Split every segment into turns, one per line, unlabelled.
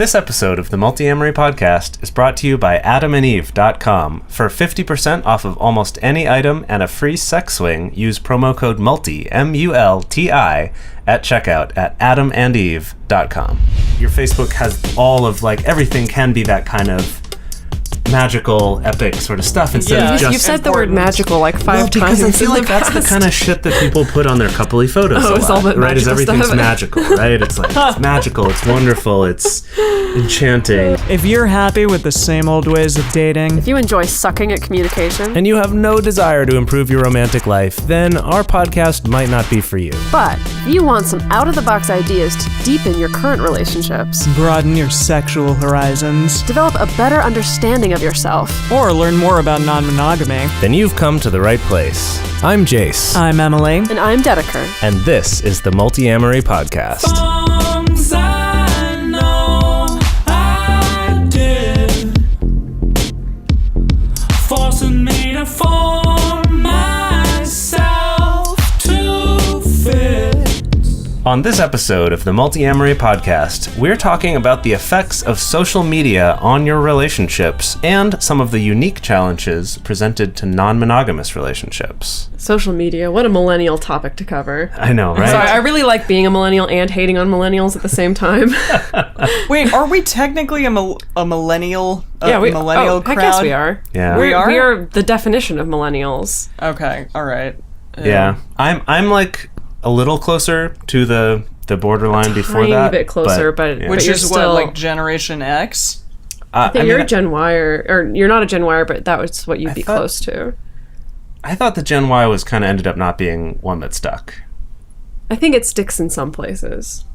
This episode of the Multiamory podcast is brought to you by adamandeve.com. For 50% off of almost any item and a free sex swing, use promo code MULTI, M-U-L-T-I, at checkout at adamandeve.com. Your Facebook has all of, everything can be that kind of magical, epic sort of stuff instead of just...
You've said the word magical five times.
I feel like that's the kind of shit that people put on their coupley photos
it's all about
right? Is everything's
stuff.
magical, right? It's it's magical, it's wonderful, it's enchanting.
If you're happy with the same old ways of dating,
If you enjoy sucking at communication,
And you have no desire to improve your romantic life, then our podcast might not be for you.
but if you want some out-of-the-box ideas to deepen your current relationships,
broaden your sexual horizons,
develop a better understanding of yourself,
or learn more about non-monogamy,
Then you've come to the right place. I'm Jase,
I'm Emily.
and I'm Dedeker.
and this is the Multiamory podcast.
Songs I know I did, forcing me to form myself to fit.
On this episode of the Multiamory podcast, we're talking about the effects of social media on your relationships and some of the unique challenges presented to non-monogamous relationships.
Social media, what a millennial topic to cover.
I know, right?
Sorry, I really like being a millennial and hating on millennials at the same time.
Wait, are we technically a millennial?
Millennial
crowd?
I guess we are.
Yeah.
We are?
We are the definition of millennials.
Okay, all right.
Yeah. I'm a little closer to the borderline before that.
Tiny bit closer, but
yeah.
Which
you're
is
still,
what, Generation X?
I think you're a Gen Y, or you're not a Gen Y, but that was what you'd be
thought-
close to.
I thought the Gen Y was kind of ended up not being one that stuck.
I think it sticks in some places.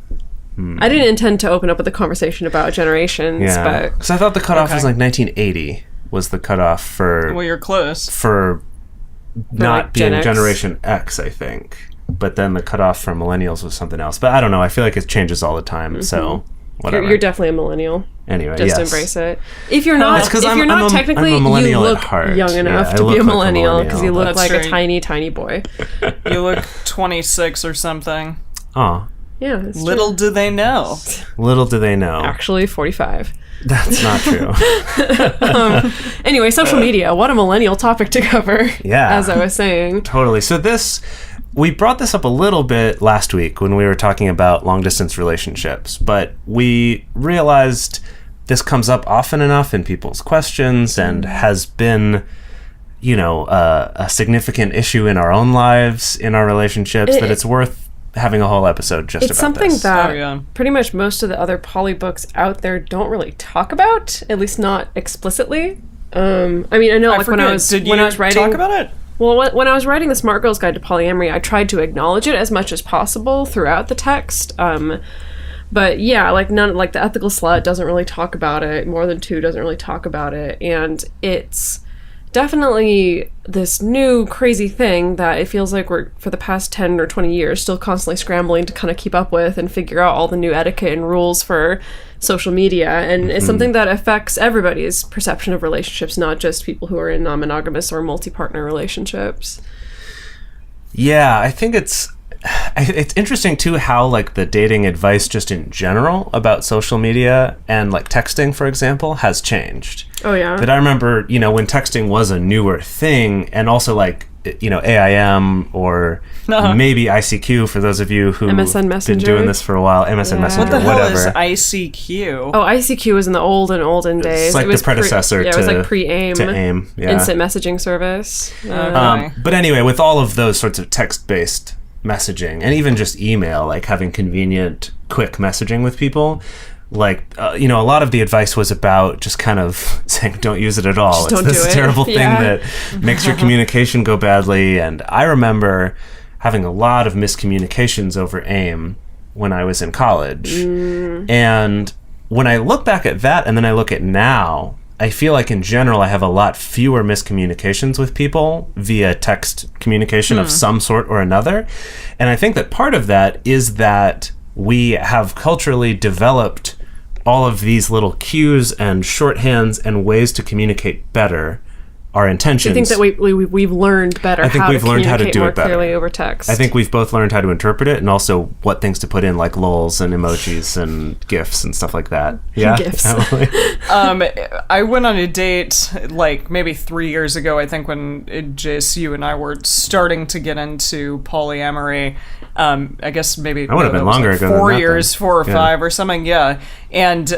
I didn't intend to open up with a conversation about generations,
Yeah.
but
Because I thought the cutoff was
Okay.
1980 was the cutoff for
Well, you're close.
not
Gen
being
X.
Generation X, I think. But then the cutoff for millennials was something else. But I don't know. I feel like it changes all the time. So whatever.
you're definitely a millennial.
Anyway,
Just
yes.
embrace it. If you're not,
It's 'cause
if
I'm-
you're not
I'm a
technically,
millennial
you
at
look
heart.
young
Yeah,
enough
I
to
look
be a
like a
millennial because you
millennial.
look
That's
like a
right.
tiny, tiny boy.
You look 26 or something.
Aw,
Yeah, it's
Little do they know.
little do they know.
actually 45.
That's not true.
Anyway, social media. What a millennial topic to cover.
Yeah.
as I was saying.
Totally. So we brought this up a little bit last week when we were talking about long-distance relationships, but we realized this comes up often enough in people's questions and has been, a significant issue in our own lives, in our relationships, that it's worth having a whole episode just
It's
about
something
this.
that
Oh, yeah.
pretty much most of the other poly books out there don't really talk about, at least not explicitly. I know
I
when
forget,
I was
did
when
you
I was writing
talk about it?
Well, when I was writing the Smart Girl's Guide to Polyamory, I tried to acknowledge it as much as possible throughout the text. But yeah, the Ethical Slut doesn't really talk about it. More Than Two doesn't really talk about it, and it's definitely this new crazy thing that it feels like we're, for the past 10 or 20 years, still constantly scrambling to kind of keep up with and figure out all the new etiquette and rules for social media. And it's something that affects everybody's perception of relationships, not just people who are in non-monogamous or multi-partner relationships.
Yeah, I think it's interesting too how the dating advice just in general about social media and texting, for example, has changed.
Oh yeah.
But I remember, when texting was a newer thing, and also AIM or maybe ICQ for those of you who
MSN
been
Messenger.
doing this for a while, MSN
Yeah.
Messenger,
What the hell
whatever.
is ICQ?
Oh, ICQ was in the olden days.
It's like
it was
the predecessor
it was
to-
like pre-AIM.
to AIM, yeah.
Instant messaging service.
Okay.
But anyway, with all of those sorts of text-based messaging and even just email, having convenient, quick messaging with people, a lot of the advice was about just kind of saying, don't use it at all.
Just
It's
don't
this
do it.
terrible thing
Yeah.
that makes your communication go badly. And I remember having a lot of miscommunications over AIM when I was in college. And when I look back at that and then I look at now, I feel like in general I have a lot fewer miscommunications with people via text communication of some sort or another. And I think that part of that is that we have culturally developed all of these little cues and shorthands and ways to communicate better our intentions.
I think that we've learned better.
I think
how
we've
to
learned how to
communicate
do
more
it better.
clearly over text.
I think we've both learned how to interpret it and also what things to put in, like lols and emojis and GIFs and stuff like that. Yeah,
GIFs.
Emily?
I went on a date like maybe 3 years ago, I think, when Jase, you and I were starting to get into polyamory. I guess maybe
I would have been longer ago than
4
that,
years,
then.
4 or
Yeah.
5 or something, yeah. And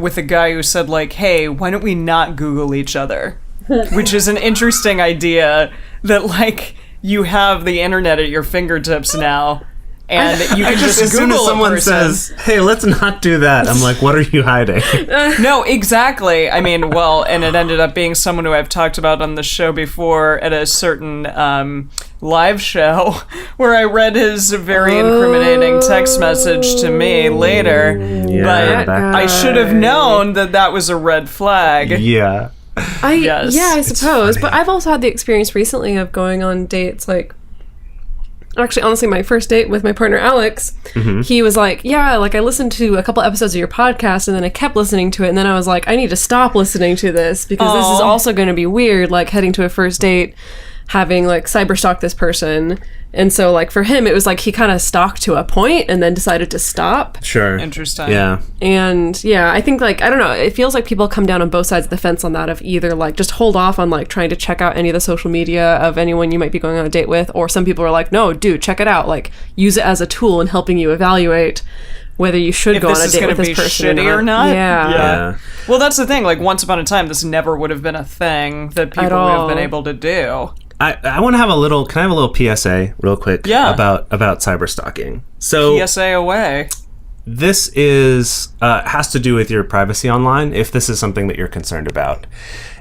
with a guy who said like, hey, why don't we not Google each other? Which is an interesting idea that like you have the internet at your fingertips now. And you can just
as soon
Google
as someone
a person.
says, "Hey, let's not do that," I'm like, "What are you hiding?"
No, exactly. I mean, well, and it ended up being someone who I've talked about on the show before at a certain live show where I read his very incriminating text message to me later.
Yeah,
but I should have known that was a red flag.
Yeah.
Yes.
Yeah, I
It's
suppose.
funny.
But I've also had the experience recently of going on dates, like, actually, honestly, my first date with my partner, Alex, he was like, yeah, like, I listened to a couple episodes of your podcast, and then I kept listening to it, and then I was like, I need to stop listening to this, because this is
Aw.
also going to be weird, like, heading to a first date, having, like, cyberstalk this person. And so, like, for him, it was like he kind of stalked to a point and then decided to stop.
Sure.
Interesting.
Yeah.
And yeah, I think, like, I don't know, it feels like people come down on both sides of the fence on that, of either like just hold off on like trying to check out any of the social media of anyone you might be going on a date with, or some people are like, no, dude, check it out, like use it as a tool in helping you evaluate whether you should
If
go on
this
a
is
date
gonna
with this
be
person
shitty or not?
Yeah.
Yeah.
Well, that's the thing. Like, once upon a time, this never would have been a thing that people would
all.
have been able to do.
I want to have a little. Can I have a little PSA real quick?
Yeah.
About cyber stalking. So
PSA away.
this is has to do with your privacy online, if this is something that you're concerned about.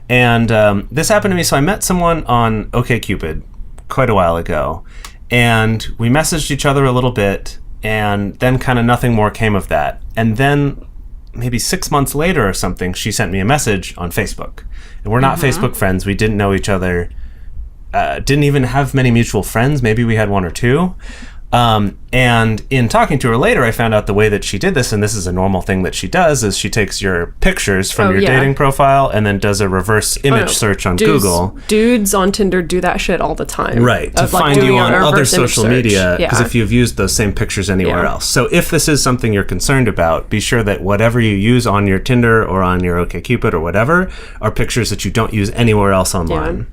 And this happened to me. So I met someone on OkCupid quite a while ago, and we messaged each other a little bit, and then kind of nothing more came of that. And then maybe 6 months later or something, she sent me a message on Facebook. And we're not Facebook friends. We didn't know each other. Didn't even have many mutual friends. Maybe we had one or two. And in talking to her later, I found out the way that she did this, and this is a normal thing that she does, is she takes your pictures from your dating profile and then does a reverse image search on Google.
Dudes on Tinder do that shit all the time.
Right, to
Of, like,
find
doing
you on
a
other
reverse image
social
search.
media, because
Yeah.
if you've used those same pictures anywhere
Yeah.
else. So if this is something you're concerned about, be sure that whatever you use on your Tinder or on your OkCupid or whatever are pictures that you don't use anywhere else online.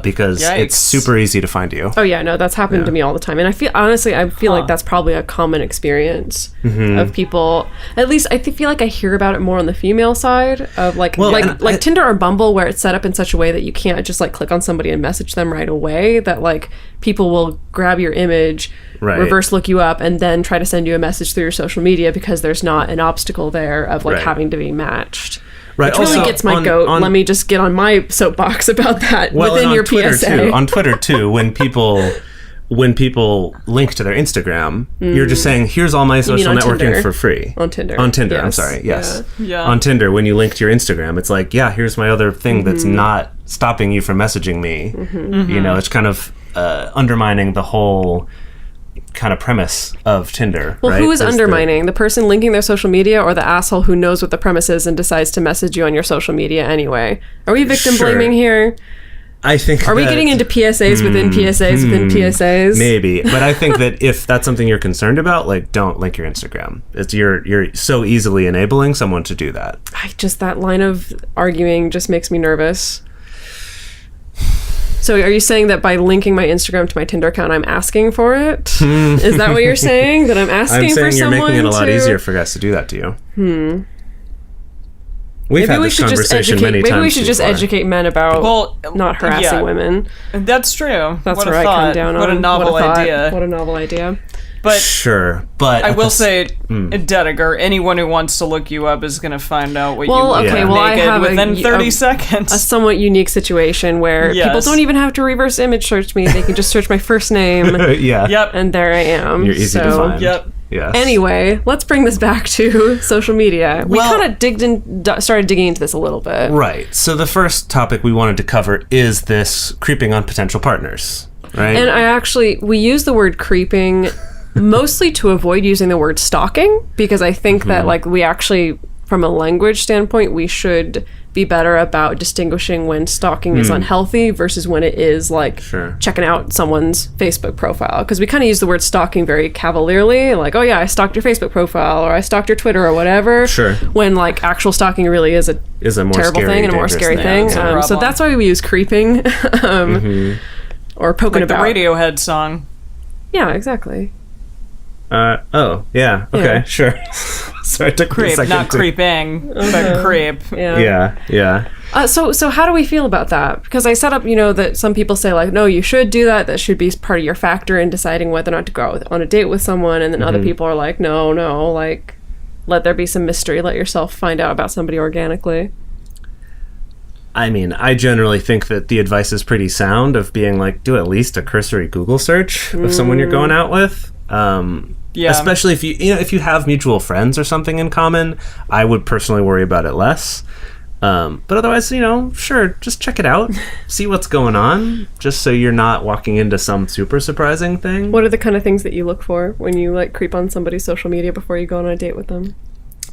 Because it's
Yikes.
super easy to find you.
Oh yeah, no, that's happened to me all the time, and I feel like that's probably a common experience of people. At least I feel like I hear about it more on the female side of like Tinder or Bumble, where it's set up in such a way that you can't just like click on somebody and message them right away. That like people will grab your image,
Right.
reverse look you up, and then try to send you a message through your social media because there's not an obstacle there of like
Right.
having to be matched.
Right.
Which really
Also,
gets my
on-
goat.
on-
Let me just get on my soapbox about that
Well,
within
and
your
on Twitter
PSA.
too. On Twitter too, when people link to their Instagram, you're just saying, "Here's all my
mean
social
on
networking
Tinder?
for free."
On Tinder.
On Tinder. I'm
Yes.
sorry. Yes.
Yeah.
On Tinder, when you link to your Instagram, it's like, "Yeah, here's my other thing that's not stopping you from messaging me." You know, it's kind of undermining the whole kind of premise of Tinder.
Well,
right?
who is
There's
undermining? The person linking their social media, or the asshole who knows what the premise is and decides to message you on your social media anyway? Are we victim blaming here?
I think.
Are we getting into PSAs within PSAs within PSAs?
Maybe, but I think that if that's something you're concerned about, like, don't link your Instagram. It's you're so easily enabling someone to do that.
That line of arguing just makes me nervous. So are you saying that by linking my Instagram to my Tinder account, I'm asking for it? Is that what you're saying? That I'm asking
I'm
for
saying you're
someone
making it a lot
to...
easier for guys to do that to you. We've had this conversation many times.
Maybe we should just
before.
educate men about
Well,
not harassing
yeah.
women.
That's true.
That's
what
where
a
I
thought.
come down on.
What a novel
thought.
idea.
What a novel idea.
But
Sure, but
I
at
will
the
say, Dedeker, anyone who wants to look you up is going to find out what
Well,
you look
okay,
like
well, I
naked
have
within 30 seconds.
A somewhat unique situation where
Yes.
people don't even have to reverse image search me. They can just search my first name,
yeah,
Yep.
and there I am.
you're easy to find.
Yep.
Yes.
Anyway, let's bring this back to social media. We
Well-
kind of started digging into this a little bit.
Right. So the first topic we wanted to cover is this creeping on potential partners. Right.
And we use the word creeping mostly to avoid using the word stalking, because I think that like we actually from a language standpoint, we should be better about distinguishing when stalking is unhealthy versus when it is like checking out someone's Facebook profile. Because we kind of use the word stalking very cavalierly, like, oh yeah, I stalked your Facebook profile, or I stalked your Twitter, or whatever.
Sure.
When like actual stalking really is a
more
terrible
scary,
thing and a more scary
thing.
thing. So that's why we use creeping, or poking
Like
about.
the Radiohead song.
Yeah, exactly.
Oh, yeah. Okay,
Yeah.
sure. Sorry, it took me a
Creep,
second
not
to-
creeping, but creep.
Yeah. So how do we feel about that? Because I set up, that some people say like, no, you should do that. That should be part of your factor in deciding whether or not to go out on a date with someone. And then other people are like, no, like, let there be some mystery. Let yourself find out about somebody organically.
I mean, I generally think that the advice is pretty sound of being like, do at least a cursory Google search of someone you're going out with. Especially if if you have mutual friends or something in common, I would personally worry about it less. But otherwise, sure, just check it out, see what's going on, just so you're not walking into some super surprising thing.
What are the kind of things that you look for when you like creep on somebody's social media before you go on a date with them?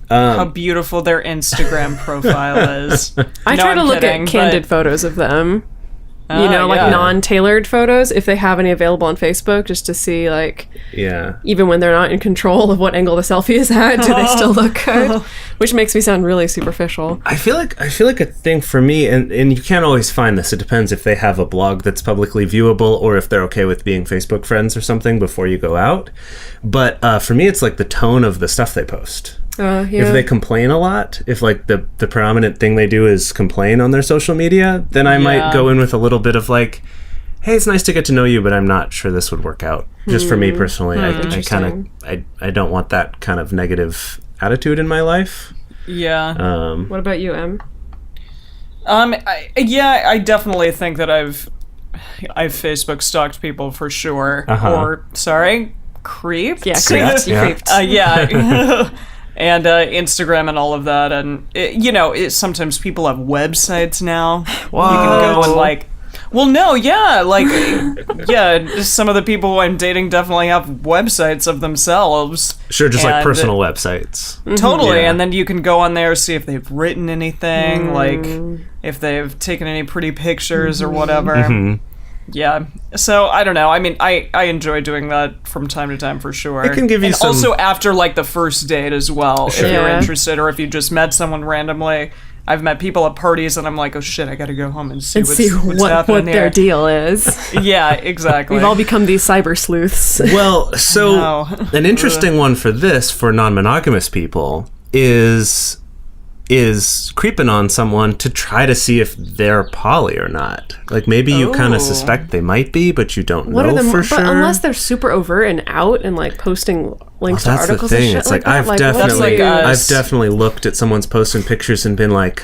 How beautiful their Instagram profile is.
I try to look at candid photos of them.
yeah.
Non-tailored photos, if they have any available on Facebook, just to see, like,
Yeah.
even when they're not in control of what angle the selfie is at, do they still look good? Which makes me sound really superficial.
I feel like a thing for me, and you can't always find this. It depends if they have a blog that's publicly viewable or if they're okay with being Facebook friends or something before you go out. But for me, it's like the tone of the stuff they post. If they complain a lot, if like the predominant thing they do is complain on their social media, then I might go in with a little bit of like, hey, it's nice to get to know you, but I'm not sure this would work out. Just for me personally, I don't want that kind of negative attitude in my life.
Yeah.
What about you, Em?
I definitely think that I've Facebook stalked people for sure. Or creeped.
Yeah, creeped. You creeped.
Yeah. And Instagram and all of that, and sometimes people have websites now.
Whoa.
You can go and like, well, no, yeah, like, some of the people I'm dating definitely have websites of themselves.
Sure, just like personal websites.
Totally,
Yeah.
and then you can go on there, see if they've written anything, like if they've taken any pretty pictures or whatever. Yeah, so I don't know. I mean, I enjoy doing that from time to time for sure.
It can give you
and
some...
also after like the first date as well,
Sure.
if you're
Yeah.
interested, or if you just met someone randomly. I've met people at parties and I'm like, oh shit, I gotta go home and see what's
what
happening
their
here.
deal is.
Yeah, exactly.
We've all become these cyber sleuths.
Well, so
No.
an interesting one for non-monogamous people is creeping on someone to try to see if they're poly or not. Like maybe you kind of suspect they might be, but you don't know for sure.
But unless they're super overt and out and like posting links to
That's
articles
the thing.
and shit
It's
like
like
that,
I've
That's like us.
definitely looked at someone's posting pictures and been like,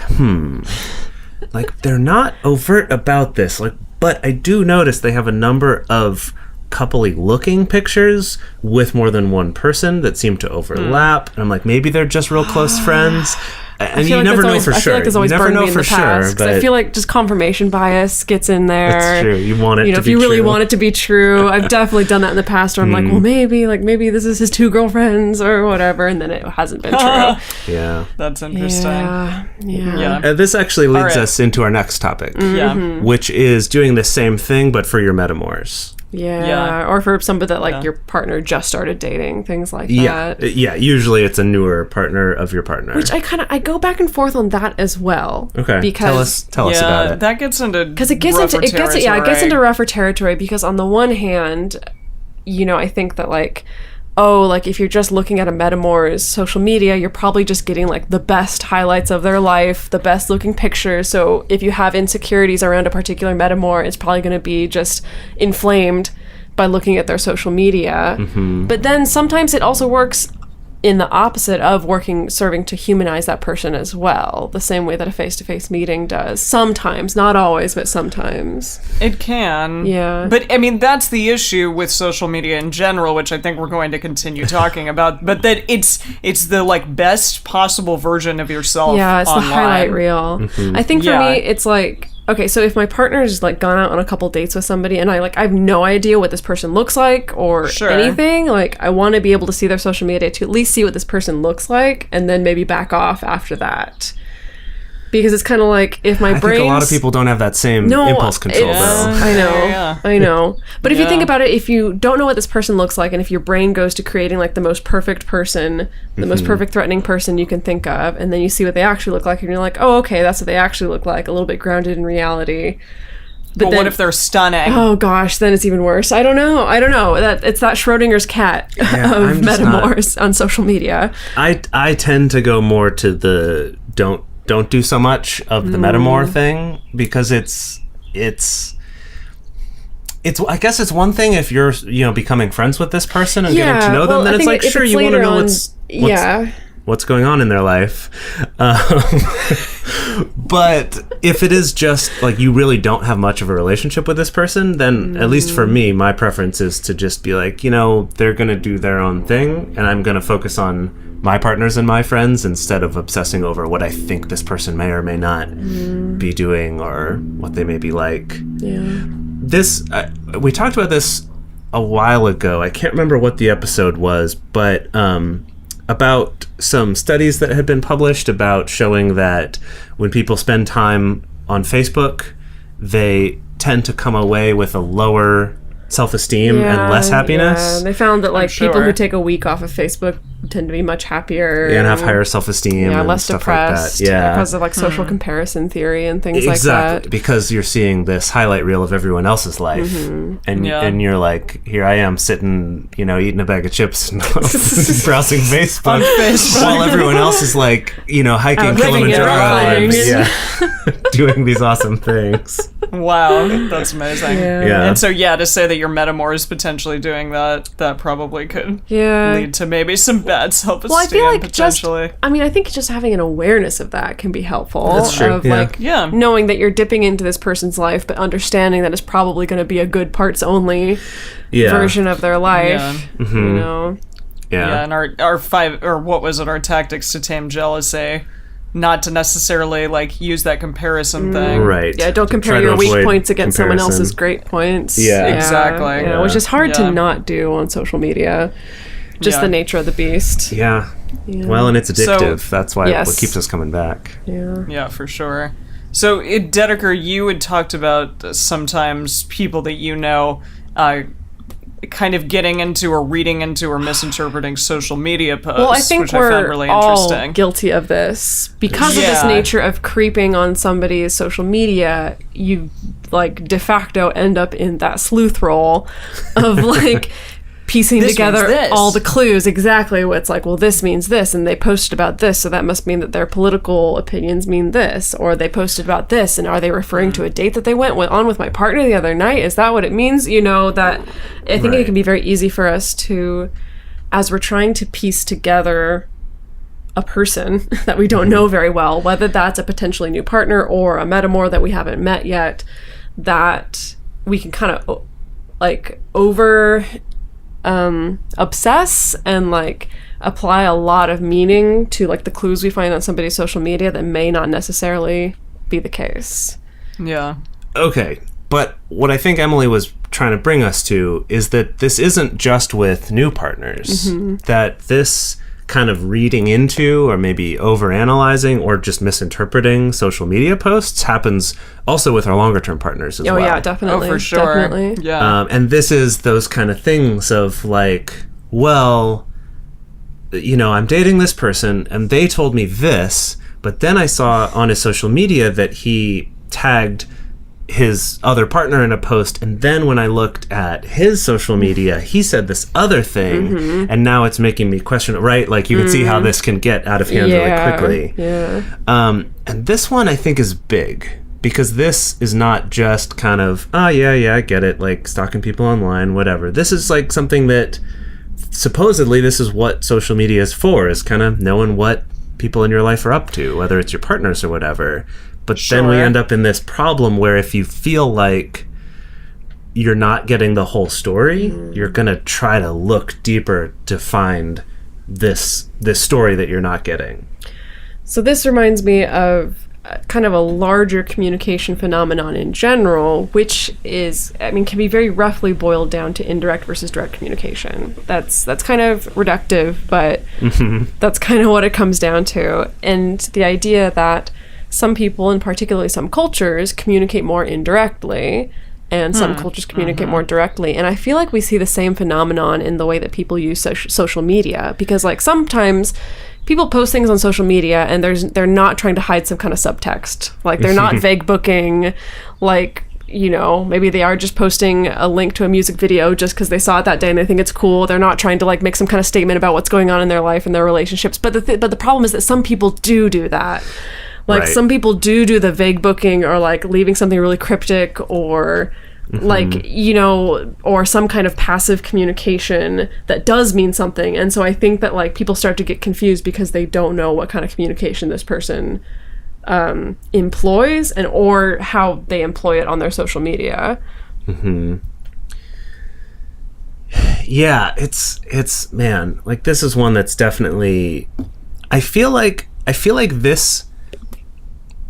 like they're not overt about this. Like, but I do notice they have a number of coupley looking pictures with more than one person that seem to overlap. And I'm like, maybe they're just real close friends. And you never know for sure.
I feel like there's always
you never
burned
know
me in
for
the past,
sure.
'cause I feel like just confirmation bias gets in there.
That's true. You want it to
if
be
you really
true.
want it to be true. I've definitely done that in the past where I'm like, well, maybe this is his 2 girlfriends or whatever, and then it hasn't been true.
Yeah.
That's interesting.
Yeah.
This actually leads
right.
us into our next topic,
Yeah.
which is doing the same thing but for your metamors.
Yeah, or for somebody that like
Yeah.
your partner just started dating, things like
Yeah,
that.
yeah. Usually, it's a newer partner of your partner.
Which I go back and forth on that as well.
Okay,
because
tell us about it.
That gets into
because it gets into rougher territory. Because on the one hand, I think that like if you're just looking at a metamor's social media, you're probably just getting like the best highlights of their life, the best looking pictures. So if you have insecurities around a particular metamor, it's probably going to be just inflamed by looking at their social media. But then sometimes it also works in the opposite of serving to humanize that person as well, the same way that a face-to-face meeting does. Sometimes, not always, but sometimes.
It can.
Yeah.
But, I mean, that's the issue with social media in general, which I think we're going to continue talking about, but that it's the, like, best possible version of yourself
Yeah, it's
online.
the highlight reel. I think for
Yeah.
me, it's like, okay, so if my partner's like gone out on a couple dates with somebody and I have no idea what this person looks like or
Sure.
anything, like I want to be able to see their social media to at least see what this person looks like and then maybe back off after that. Because it's kind of like if my brain.
I think a lot of people don't have that same impulse control, though.
I know. But if you
Yeah.
think about it, if you don't know what this person looks like, and if your brain goes to creating like the most perfect person, the most perfect threatening person you can think of, and then you see what they actually look like, and you're like, oh, okay, that's what they actually look like, a little bit grounded in reality.
But
then,
what if they're stunning?
oh gosh, then it's even worse. I don't know. It's that Schrodinger's cat of metamors on social media.
I tend to go more to the don't do so much of the metamor thing, because it's I guess it's one thing if you're becoming friends with this person and getting to know them, then it's like, sure, you want to know what's going on in their life. But if it is just like you really don't have much of a relationship with this person, then at least for me, my preference is to just be like, they're going to do their own thing, and I'm going to focus on my partners and my friends instead of obsessing over what I think this person may or may not be doing or what they may be like.
Yeah.
We talked about this a while ago. I can't remember what the episode was, but about some studies that had been published about showing that when people spend time on Facebook, they tend to come away with a lower self-esteem and less happiness.
Yeah. They found that like
sure.
people who take a week off of Facebook tend to be much happier
and have higher self-esteem and
less
stuff
depressed
like that.
because of like social comparison theory and things like
Exactly,
that.
because you're seeing this highlight reel of everyone else's life, and you're like, here I am sitting, eating a bag of chips and browsing Facebook, while everyone else is like, hiking Kilimanjaro and doing these awesome things.
Wow, that's amazing.
Yeah.
And so, to say that your metamor is potentially doing that probably could lead to maybe some bad self-esteem.
Well, I feel like
potentially.
I think just having an awareness of that can be helpful.
That's true.
Of knowing that you're dipping into this person's life, but understanding that it's probably going to be a good parts only version of their life.
Yeah.
Yeah, and our tactics to tame jealousy, not to necessarily like use that comparison thing.
Right.
Yeah, don't
To
compare
try to
your weak
avoid
points against someone
comparison.
else's great points.
Yeah.
Exactly.
Yeah, which is hard
Yeah.
to not do on social media. Just the nature of the beast.
Yeah. Well, and it's addictive.
So-
That's why what keeps us coming back.
Yeah.
Yeah, for sure. So, Dedeker, you had talked about sometimes people that kind of getting into or reading into or misinterpreting social media posts,
Well, I think
which I found
we're
really
all
interesting.
guilty of this. Because of this
Yeah.
nature of creeping on somebody's social media, you, like, de facto end up in that sleuth role of, like, piecing
This
together
means this.
all the clues. Exactly. What's like, well, this means this, and they posted about this, so that must mean that their political opinions mean this, or they posted about this, and are they referring to a date that they went on with my partner the other night? Is that what it means? That I think it can be very easy for us to, as we're trying to piece together a person that we don't know very well, whether that's a potentially new partner or a metamor that we haven't met yet, that we can kind of like obsess and like apply a lot of meaning to like the clues we find on somebody's social media that may not necessarily be the case.
Yeah.
Okay, but what I think Emily was trying to bring us to is that this isn't just with new partners. That this kind of reading into or maybe overanalyzing or just misinterpreting social media posts happens also with our longer term partners as well.
Yeah, definitely.
Oh, for sure.
Definitely.
Yeah.
And this is those kind of things of like, well, I'm dating this person and they told me this, but then I saw on his social media that he tagged his other partner in a post, and then when I looked at his social media, he said this other thing, and now it's making me question it, right? Like, you can see how this can get out of hand really quickly.
Yeah.
And this one I think is big, because this is not just kind of, I get it, like stalking people online, whatever. This is like something that supposedly this is what social media is for, is kind of knowing what people in your life are up to, whether it's your partners or whatever. But then we end up in this problem where if you feel like you're not getting the whole story, you're going to try to look deeper to find this story that you're not getting.
So this reminds me of kind of a larger communication phenomenon in general, which is, I mean, can be very roughly boiled down to indirect versus direct communication. That's kind of reductive, but that's kind of what it comes down to. And the idea that some people, and particularly some cultures, communicate more indirectly, and some cultures communicate more directly. And I feel like we see the same phenomenon in the way that people use social media, because like sometimes people post things on social media and they're not trying to hide some kind of subtext. Like they're not vague booking, like, you know, maybe they are just posting a link to a music video just because they saw it that day and they think it's cool. They're not trying to like make some kind of statement about what's going on in their life and their relationships. But the problem is that some people do that. Like some people do the vague booking, or like leaving something really cryptic, or like, you know, or some kind of passive communication that does mean something. And so I think that like people start to get confused because they don't know what kind of communication this person employs, and or how they employ it on their social media.
Yeah, it's man, like this is one that's definitely, I feel like this,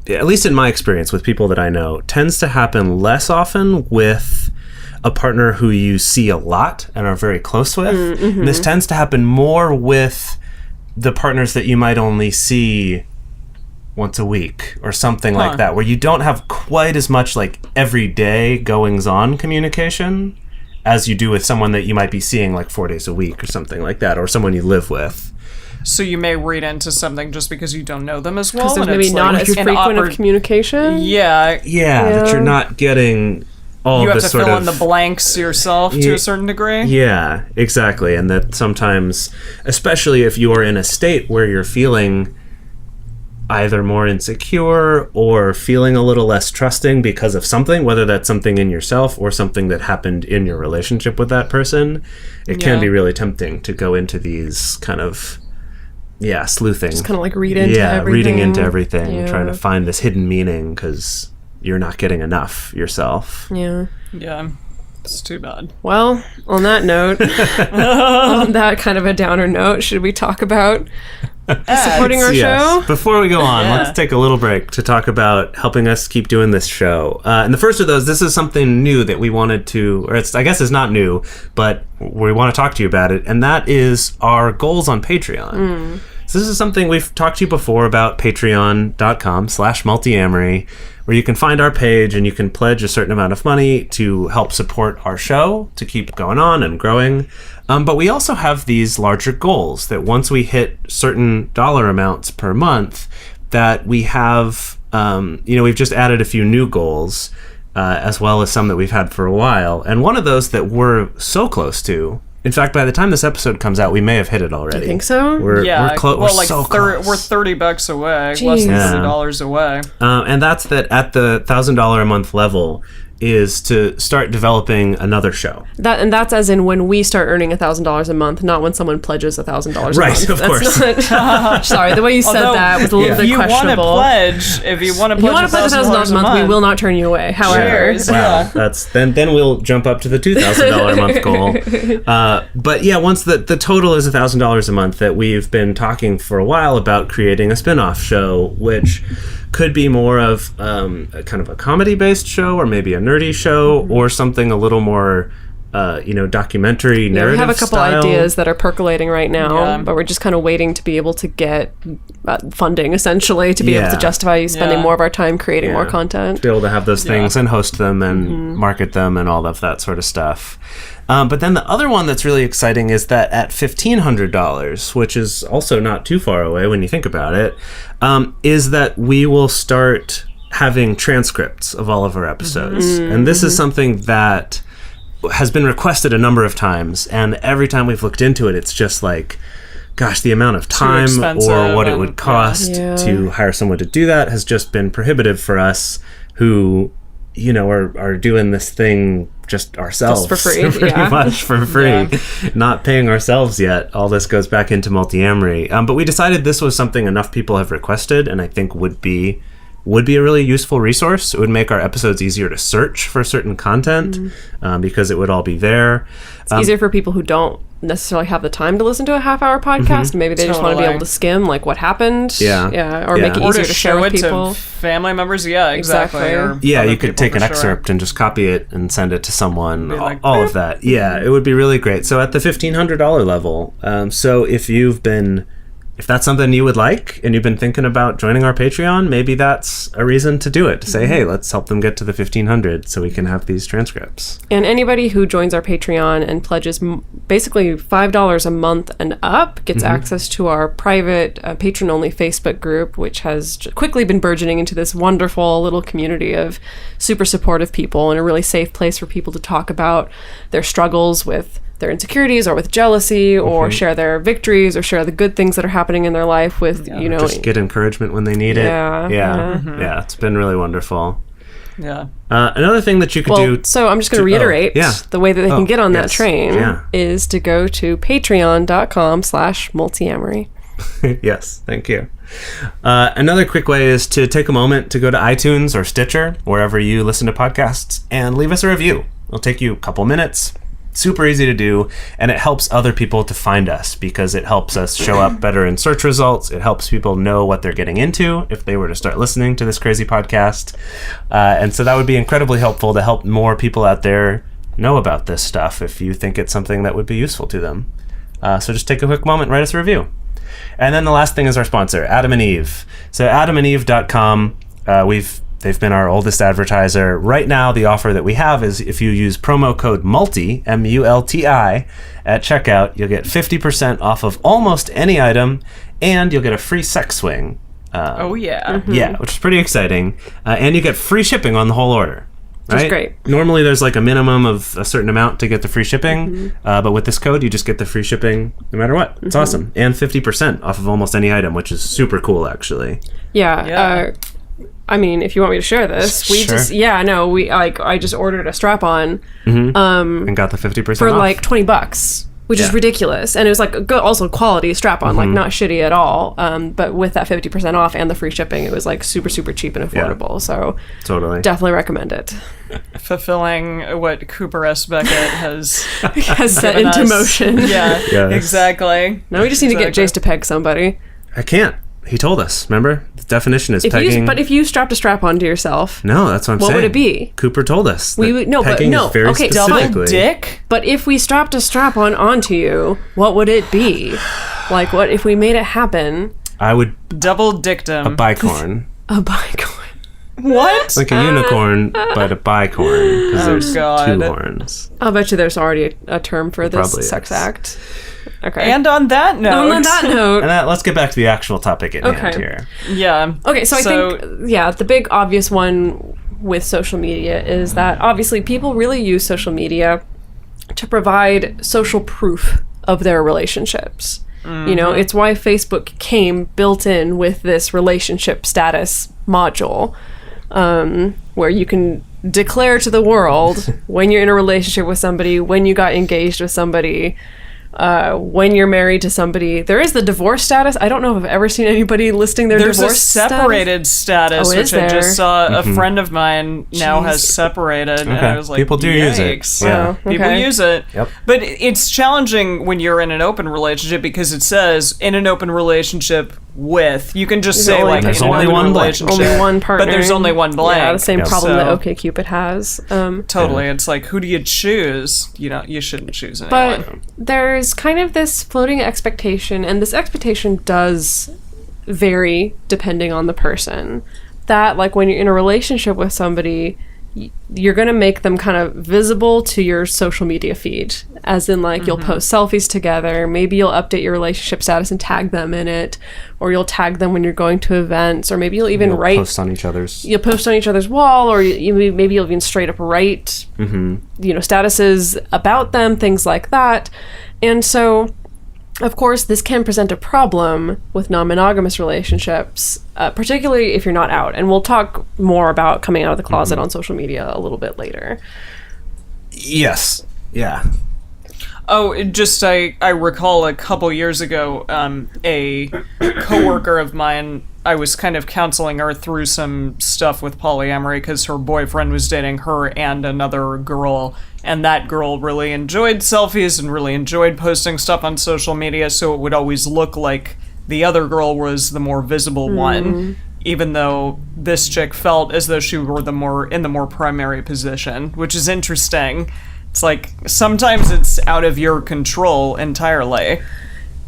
at least in my experience with people that I know, tends to happen less often with a partner who you see a lot and are very close with. And this tends to happen more with the partners that you might only see once a week or something like that, where you don't have quite as much like everyday goings-on communication as you do with someone that you might be seeing like 4 days a week or something like that, or someone you live with.
So you may read into something just because you don't know them as well.
Because there's maybe not as frequent of communication.
Yeah, that you're not getting all
you
the
have to
sort
fill
of
in the blanks yourself to a certain degree.
Yeah, exactly. And that sometimes, especially if you're in a state where you're feeling either more insecure or feeling a little less trusting because of something, whether that's something in yourself or something that happened in your relationship with that person, it can be really tempting to go into these kind of sleuthing.
Just kind of like reading into everything,
trying to find this hidden meaning because you're not getting enough yourself.
Yeah, it's too bad.
Well, on that note, on that kind of a downer note, should we talk about supporting our show?
Before we go on, let's take a little break to talk about helping us keep doing this show. And the first of those, this is something new that we wanted to, or I guess it's not new, but we want to talk to you about it, and that is our goals on Patreon. So this is something we've talked to you before about, patreon.com/multiamory, where you can find our page and you can pledge a certain amount of money to help support our show to keep going on and growing. But we also have these larger goals that once we hit certain dollar amounts per month, that we have, we've just added a few new goals, as well as some that we've had for a while. And one of those that we're so close to, in fact, by the time this episode comes out, we may have hit it already.
Do you think so?
We're close.
Well,
we're so close.
We're $30 away,
Jeez.
less than $30 away.
And that's that at the $1,000 a month level is to start developing another show.
That's as in when we start earning $1,000 a month, not when someone pledges $1,000 a month.
Right, of course.
Not, sorry, the way you said that was a little bit questionable.
If you want to pledge
$1,000 a month, we will not turn you away. However,
wow, that's then we'll jump up to the $2,000 a month goal. But yeah, once the total is $1,000 a month, that we've been talking for a while about creating a spin-off show, which could be more of a kind of a comedy-based show, or maybe a nerdy show, or something a little more, documentary narrative.
We have a couple
style
ideas that are percolating right now, but we're just kind of waiting to be able to get funding, essentially, to be able to justify spending more of our time creating more content.
To be able to have those things and host them and market them and all of that sort of stuff. But then the other one that's really exciting is that at $1,500, which is also not too far away when you think about it, is that we will start having transcripts of all of our episodes. And this is something that has been requested a number of times, and every time we've looked into it, it's just like, gosh, the amount of time or what it would cost to hire someone to do that has just been prohibitive for us, who are doing this thing just ourselves,
just for free,
pretty much for free, not paying ourselves yet. All this goes back into Multiamory, but we decided this was something enough people have requested and I think would be would be a really useful resource. It would make our episodes easier to search for certain content because it would all be there.
It's easier for people who don't necessarily have the time to listen to a half-hour podcast. Maybe they just want to be able to skim like what happened. Or make it
or
easier
to
to share
show
with
it
people.
to family members. Yeah, exactly. Or
Yeah,
other
you could
people
take
for
an
sure.
excerpt and just copy it and send it to someone.
like,
All of that. Yeah, it would be really great. So at the $1,500 level, so if that's something you would like and you've been thinking about joining our Patreon, maybe that's a reason to do it. To say, hey, let's help them get to the 1,500 so we can have these transcripts.
And anybody who joins our Patreon and pledges basically $5 a month and up gets access to our private patron-only Facebook group, which has quickly been burgeoning into this wonderful little community of super supportive people and a really safe place for people to talk about their struggles with their insecurities or with jealousy or share their victories or share the good things that are happening in their life with,
just get encouragement when they need it. Yeah, it's been really wonderful.
Yeah.
Another thing that you could do.
So I'm just going to reiterate the way that they can get on that train
Yeah.
is to go to patreon.com/multiamory.
Yes, thank you. Another quick way is to take a moment to go to iTunes or Stitcher, wherever you listen to podcasts, and leave us a review. It'll take you a couple minutes. Super easy to do, and it helps other people to find us because it helps us show up better in search results. It helps people know what they're getting into if they were to start listening to this crazy podcast. And so that would be incredibly helpful to help more people out there know about this stuff if you think it's something that would be useful to them. So just take a quick moment, write us a review. And then the last thing is our sponsor, Adam and Eve. So adamandeve.com, they've been our oldest advertiser. Right now, the offer that we have is if you use promo code MULTI, M-U-L-T-I, at checkout, you'll get 50% off of almost any item, and you'll get a free sex swing. Yeah, which is pretty exciting. And you get free shipping on the whole order. Right?
That's great.
Normally, there's like a minimum of a certain amount to get the free shipping, but with this code, you just get the free shipping no matter what. It's awesome. And 50% off of almost any item, which is super cool, actually.
Yeah. I mean, if you want me to share this, I just ordered a strap-on
And got the 50%
for
off.
like $20, which is ridiculous. And it was like a good, also quality strap-on, like not shitty at all. But with that 50% off and the free shipping, it was like super, super cheap and affordable. So
Totally.
definitely recommend it.
Fulfilling what Cooper S. Beckett has
Set
given
into
us.
motion.
Yeah,
Yes.
exactly.
Now we just need to get Jase to peg somebody.
I can't. He told us, remember? The definition is pegging.
But if you strapped a strap-on to yourself,
No, that's what I'm saying.
what would it be?
Cooper told us.
We
that
would- no, but
pegging
no,
is very
okay,
specifically.
Double dick?
But if we strapped a strap-on onto you, what would it be? Like, what if we made it happen?
I would
Double dictum.
a bicorn.
A bicorn.
What?
Like a unicorn, but a bicorn. Because there's
God.
two horns.
I'll bet you there's already a term for this
probably
sex
is.
act. Okay.
And on that note.
on that note,
And let's get back to the actual topic at hand
Okay.
here.
Yeah.
okay, so I think, the big obvious one with social media is that obviously people really use social media to provide social proof of their relationships. You know, it's why Facebook came built in with this relationship status module, where you can declare to the world when you're in a relationship with somebody, when you got engaged with somebody, when you're married to somebody. There is the divorce status. I don't know if I've ever seen anybody listing their
There's a
divorce
separated status,
Oh, is
which I
there?
just saw a friend of mine now has separated, and I was like,
People do use it.
yikes.
Yeah.
Oh,
People
okay.
use it.
Yep.
But it's challenging when you're in an open relationship because it says in an open relationship with. You can just say
only-
like
There's
in an
only
open
one blank.
relationship.
Only one partner.
But there's only one blank.
Yeah, the same
Yes.
problem that
So-
OkCupid has.
Totally. It's like, who do you choose? You shouldn't choose anyone.
But there's kind of this floating expectation, and this expectation does vary depending on the person. That, like, when you're in a relationship with somebody, you're going to make them kind of visible to your social media feed. As in, like, you'll post selfies together. Maybe you'll update your relationship status and tag them in it. Or you'll tag them when you're going to events. Or maybe you'll even write...
post on each other's.
You'll post on each other's wall, or maybe you'll even straight up write, statuses about them, things like that. And so, of course, this can present a problem with non-monogamous relationships, particularly if you're not out. And we'll talk more about coming out of the closet on social media a little bit later.
Yes. Yeah.
Oh, I recall a couple years ago, a coworker of mine I was kind of counseling her through some stuff with polyamory because her boyfriend was dating her and another girl, and that girl really enjoyed selfies and really enjoyed posting stuff on social media, so it would always look like the other girl was the more visible one, even though this chick felt as though she were in the more primary position, which is interesting. It's like, sometimes it's out of your control entirely.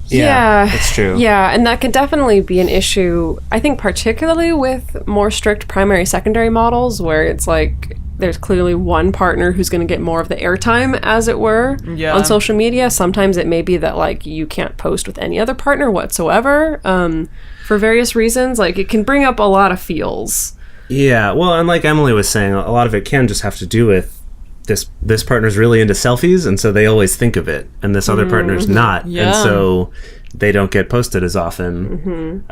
Yeah,
it's true.
Yeah, and that can definitely be an issue, I think, particularly with more strict primary-secondary models, where it's like there's clearly one partner who's going to get more of the airtime, as it were, on social media. Sometimes it may be that, like, you can't post with any other partner whatsoever, for various reasons. Like, it can bring up a lot of feels.
Yeah, well, and like Emily was saying, a lot of it can just have to do with this partner's really into selfies, and so they always think of it, and this other partner's not, and so they don't get posted as often.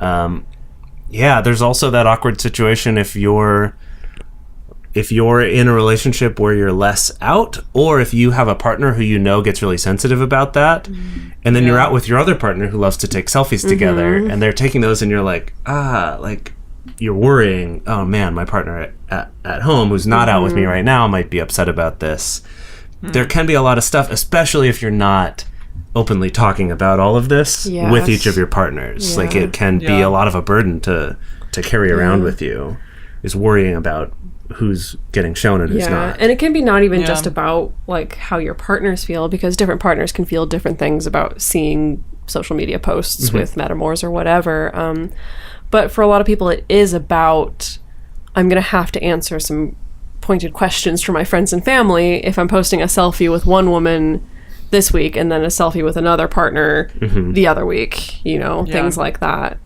There's also that awkward situation if you're in a relationship where you're less out, or if you have a partner who you know gets really sensitive about that, and then you're out with your other partner who loves to take selfies together, and they're taking those, and you're like, you're worrying, oh man, my partner at home who's not out with me right now might be upset about this. There can be a lot of stuff, especially if you're not openly talking about all of this with each of your partners. Like, it can be a lot of a burden to carry around with you, is worrying about who's getting shown and who's not.
And it can be not even just about like how your partners feel, because different partners can feel different things about seeing social media posts with metamors or whatever. But for a lot of people, it is about, I'm going to have to answer some pointed questions for my friends and family if I'm posting a selfie with one woman this week and then a selfie with another partner the other week, things like that.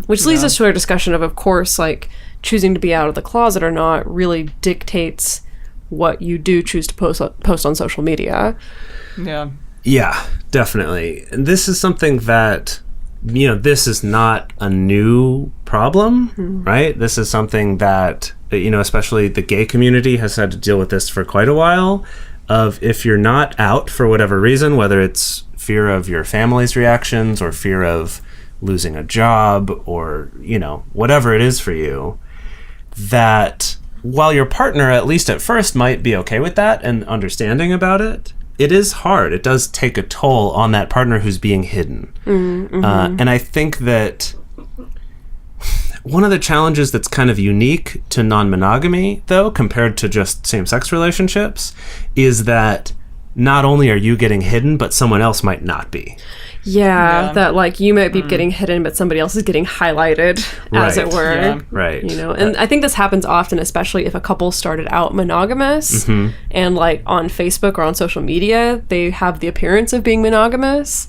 Which leads us to our discussion of course, like, choosing to be out of the closet or not really dictates what you do choose to post on social media.
Yeah, definitely. And this is something that, this is not a new problem, right? This is something that, especially the gay community has had to deal with this for quite a while, of if you're not out for whatever reason, whether it's fear of your family's reactions or fear of losing a job or, whatever it is for you, that while your partner, at least at first, might be okay with that and understanding about it, it is hard. It does take a toll on that partner who's being hidden. And I think that one of the challenges that's kind of unique to non-monogamy, though, compared to just same-sex relationships, is that not only are you getting hidden, but someone else might not be.
That like you might be getting hidden, but somebody else is getting highlighted, as it were.
Right.
And I think this happens often, especially if a couple started out monogamous and like on Facebook or on social media, they have the appearance of being monogamous.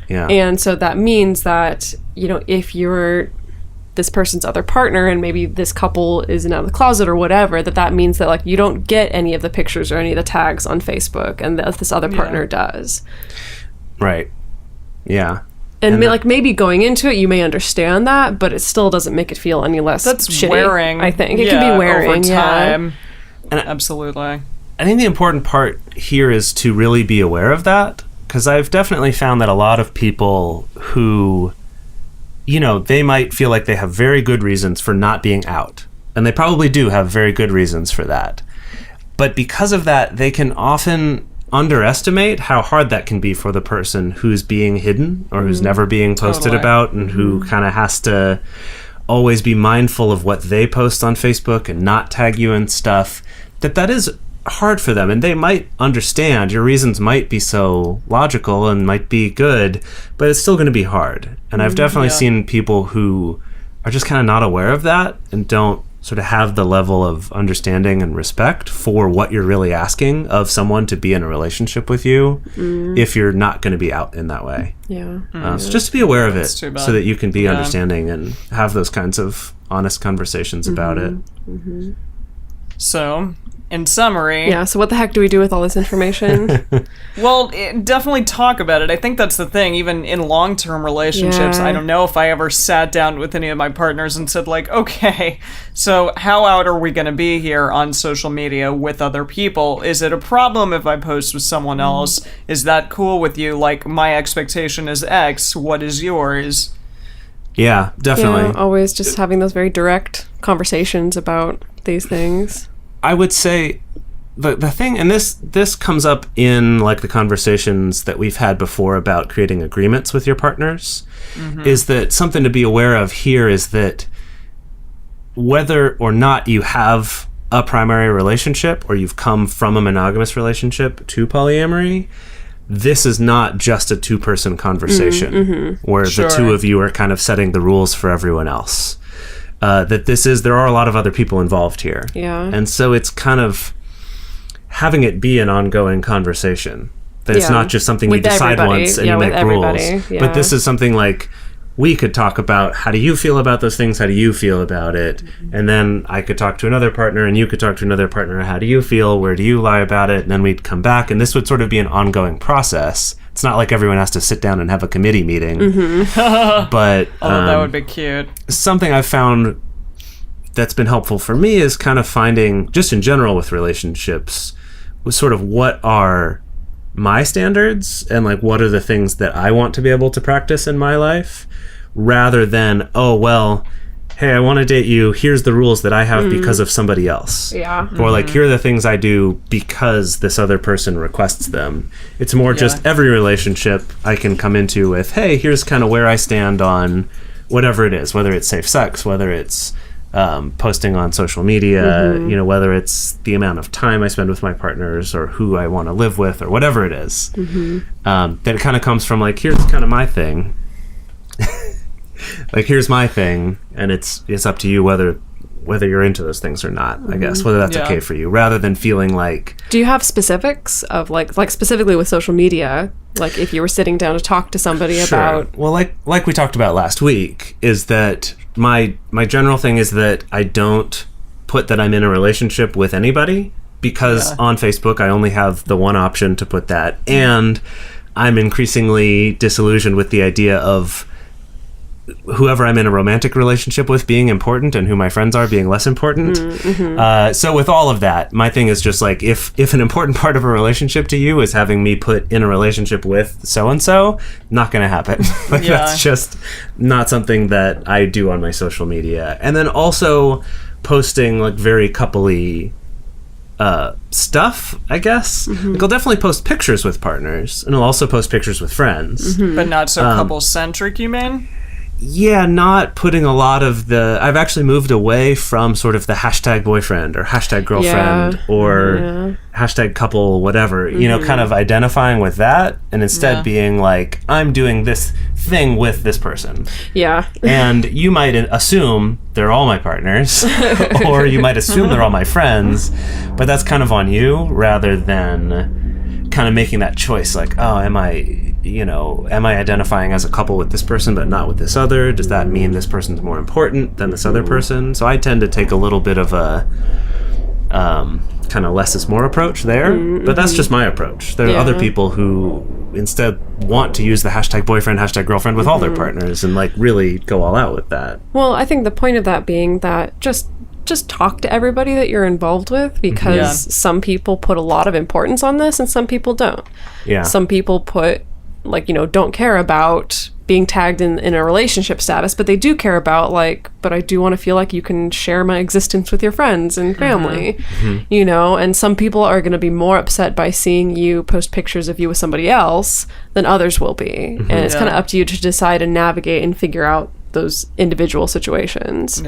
And so that means that, if you're this person's other partner and maybe this couple isn't out of the closet or whatever, that means that like you don't get any of the pictures or any of the tags on Facebook, and that this other partner does.
Right. Yeah.
And maybe going into it, you may understand that, but it still doesn't make it feel any less shitty,
wearing.
I think. It can be wearing,
over time.
And
absolutely.
I think the important part here is to really be aware of that, because I've definitely found that a lot of people who, they might feel like they have very good reasons for not being out, and they probably do have very good reasons for that. But because of that, they can often underestimate how hard that can be for the person who's being hidden or who's never being posted about, and who kind of has to always be mindful of what they post on Facebook and not tag you and stuff. That is hard for them, and they might understand your reasons might be so logical and might be good, but it's still going to be hard. And I've definitely seen people who are just kind of not aware of that and don't sort of have the level of understanding and respect for what you're really asking of someone to be in a relationship with you if you're not going to be out in that way. So just to be aware of it so that you can be understanding and have those kinds of honest conversations about it.
So, in summary...
so what the heck do we do with all this information?
Well, definitely talk about it. I think that's the thing. Even in long-term relationships, I don't know if I ever sat down with any of my partners and said, like, okay, so how out are we going to be here on social media with other people? Is it a problem if I post with someone else? Is that cool with you? Like, my expectation is X. What is yours?
Yeah, definitely.
You know, always just having those very direct conversations about these things.
I would say the thing, and this comes up in like the conversations that we've had before about creating agreements with your partners, is that something to be aware of here is that whether or not you have a primary relationship or you've come from a monogamous relationship to polyamory, this is not just a two-person conversation where the two of you are kind of setting the rules for everyone else. There are a lot of other people involved here.
Yeah.
And so it's kind of having it be an ongoing conversation. That it's not just something you decide once and you make rules.
Yeah.
But this is something like we could talk about, how do you feel about those things? How do you feel about it? And then I could talk to another partner and you could talk to another partner. How do you feel? Where do you lie about it? And then we'd come back, and this would sort of be an ongoing process. It's not like everyone has to sit down and have a committee meeting. But
that would be cute.
Something I've found that's been helpful for me is kind of finding, just in general with relationships, was sort of what are my standards and like what are the things that I want to be able to practice in my life, rather than, oh, well, hey, I want to date you, here's the rules that I have because of somebody else.
Yeah.
Or like, here are the things I do because this other person requests them. It's more just every relationship I can come into with, hey, here's kind of where I stand on whatever it is, whether it's safe sex, whether it's posting on social media, you know, whether it's the amount of time I spend with my partners or who I want to live with or whatever it is. That it kind of comes from like, here's kind of my thing. Like, here's my thing, and it's up to you whether you're into those things or not, I guess, whether that's okay for you, rather than feeling like...
Do you have specifics of like specifically with social media, like if you were sitting down to talk to somebody about...
Well, like we talked about last week, is that my general thing is that I don't put that I'm in a relationship with anybody, because on Facebook I only have the one option to put that, and I'm increasingly disillusioned with the idea of whoever I'm in a romantic relationship with being important and who my friends are being less important. So with all of that, my thing is just like, if an important part of a relationship to you is having me put in a relationship with so-and-so, not going to happen. Like, that's just not something that I do on my social media. And then also posting like very coupley stuff, I guess. Like, I'll definitely post pictures with partners, and I'll also post pictures with friends.
But not so couple-centric, you mean?
Yeah, not putting a lot of the... I've actually moved away from sort of the hashtag boyfriend or hashtag girlfriend or hashtag couple, whatever, you know, kind of identifying with that, and instead being like, I'm doing this thing with this person.
Yeah.
And you might assume they're all my partners, or you might assume they're all my friends, but that's kind of on you, rather than kind of making that choice, like, oh, am I identifying as a couple with this person but not with this other? Does that mean this person's more important than this other person? So I tend to take a little bit of a kind of less is more approach there, but that's just my approach. There are other people who instead want to use the hashtag boyfriend, hashtag girlfriend with all their partners and like really go all out with that.
Well, I think the point of that being that just talk to everybody that you're involved with, because some people put a lot of importance on this and some people don't. Yeah. Some people put, like, you know, don't care about being tagged in a relationship status, but they do care about, like, but I do want to feel like you can share my existence with your friends and family, you know, and some people are going to be more upset by seeing you post pictures of you with somebody else than others will be. And it's kind of up to you to decide and navigate and figure out those individual situations.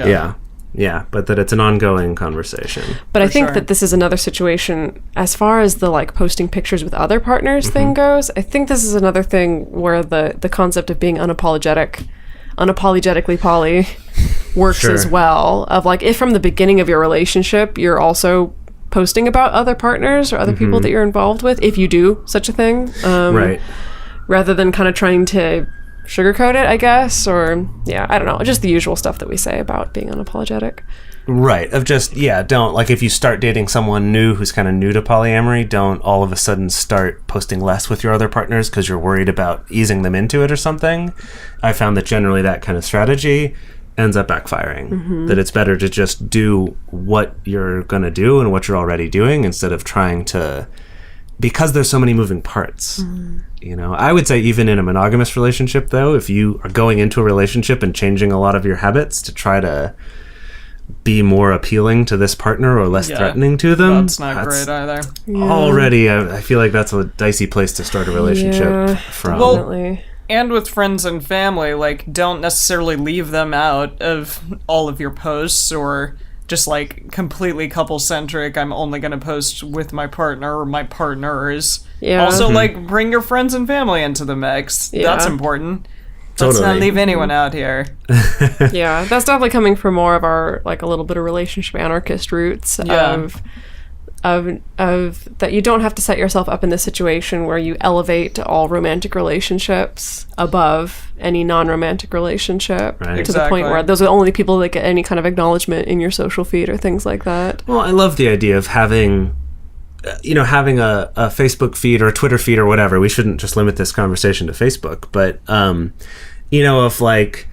Yeah, but that it's an ongoing conversation.
But I think that this is another situation, as far as the like posting pictures with other partners thing goes, I think this is another thing where the concept of being unapologetically poly works as well. Of like, if from the beginning of your relationship, you're also posting about other partners or other people that you're involved with, if you do such a thing. Right. Rather than kind of trying to sugarcoat it, I guess, or I don't know, just the usual stuff that we say about being unapologetic.
Right, of just, don't, like, if you start dating someone new who's kind of new to polyamory, don't all of a sudden start posting less with your other partners because you're worried about easing them into it or something. I found that generally that kind of strategy ends up backfiring, that it's better to just do what you're going to do and what you're already doing instead of trying to because there's so many moving parts. You know, I would say even in a monogamous relationship, though, if you are going into a relationship and changing a lot of your habits to try to be more appealing to this partner or less threatening to them,
That's not great either.
Already, I feel like that's a dicey place to start a relationship from.
Definitely.
And with friends and family, like, don't necessarily leave them out of all of your posts, or just like completely couple-centric, I'm only going to post with my partner or my partners.
Yeah.
Also, like, bring your friends and family into the mix.
Yeah.
That's important.
Totally.
Let's not leave anyone out here.
Yeah, that's definitely coming from more of our, like, a little bit of relationship anarchist roots of that you don't have to set yourself up in this situation where you elevate all romantic relationships above any non-romantic relationship to the point where those are the only people that get any kind of acknowledgement in your social feed or things like that.
Well, I love the idea of having a Facebook feed or a Twitter feed or whatever. We shouldn't just limit this conversation to Facebook, but of like,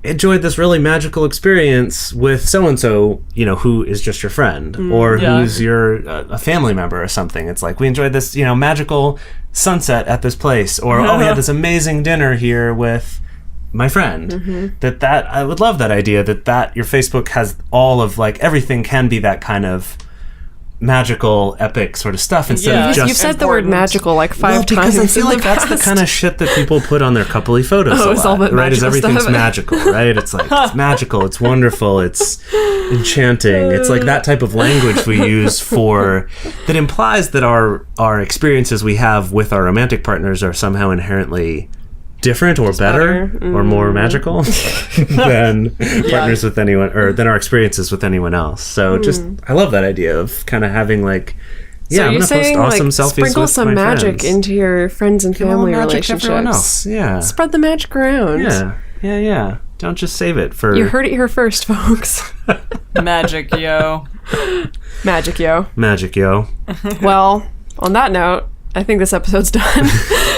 enjoyed this really magical experience with so-and-so, who is just your friend or who's your a family member or something. It's like, we enjoyed this, magical sunset at this place, or we had this amazing dinner here with my friend. That I would love that idea that your Facebook has all of, like, everything can be that kind of magical, epic sort of stuff instead of just...
You've said the word magical like 5 times.
Because I feel like that's the kind of shit that people put on their coupley photos
it's all about
right? Is everything's
stuff.
magical, right? It's like, it's magical, it's wonderful, it's enchanting. It's like that type of language we use that implies that our experiences we have with our romantic partners are somehow inherently different or better or more magical than partners with anyone, or than our experiences with anyone else. So I love that idea of kind of having, like,
so
I'm
you're
gonna
saying,
post awesome
like,
selfies
sprinkle
with
some
my
magic
friends.
into your friends and family
magic to
relationships.
everyone else. Yeah.
Spread the magic around.
Yeah. Don't just save it for...
You heard it here first, folks.
Magic, yo.
Magic, yo.
Magic, yo.
Well, on that note, I think this episode's done.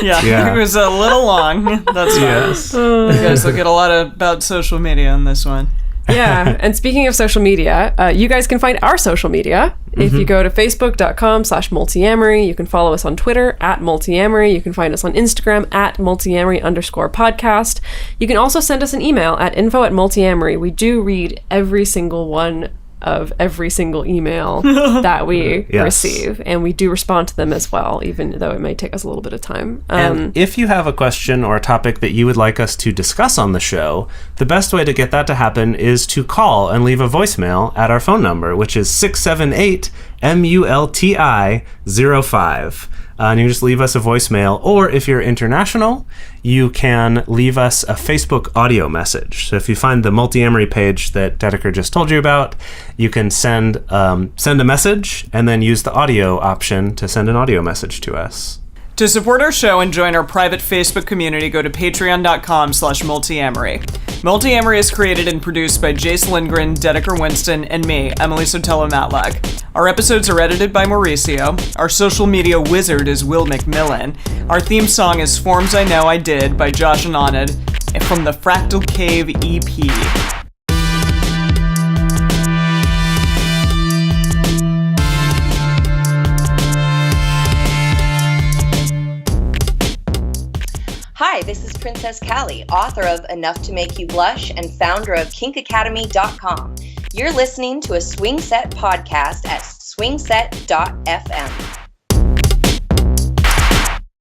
Yeah, it was a little long. That's fine.
Yes.
You guys will get a lot about social media on this one.
Yeah, and speaking of social media, you guys can find our social media. If you go to facebook.com/multiamory, you can follow us on Twitter @multiamory. You can find us on Instagram @multiamory_podcast. You can also send us an email at info@multiamory. We do read every single one of every single email that we receive, and we do respond to them as well, even though it may take us a little bit of time.
And if you have a question or a topic that you would like us to discuss on the show, the best way to get that to happen is to call and leave a voicemail at our phone number, which is 678-MULTI-05. And you just leave us a voicemail, or if you're international, you can leave us a Facebook audio message. So if you find the Multiamory page that Dedeker just told you about, you can send a message and then use the audio option to send an audio message to us.
To support our show and join our private Facebook community, go to patreon.com/multiamory. Multiamory is created and produced by Jase, Lindgren, Dedeker, Winston, and me, Emily Sotelo Matlack. Our episodes are edited by Mauricio. Our social media wizard is Will McMillan. Our theme song is Forms I Know I Did by Josh and Anand from the Fractal Cave EP.
Hi, this is Princess Callie, author of Enough to Make You Blush and founder of kinkacademy.com. You're listening to a Swing Set podcast at swingset.fm.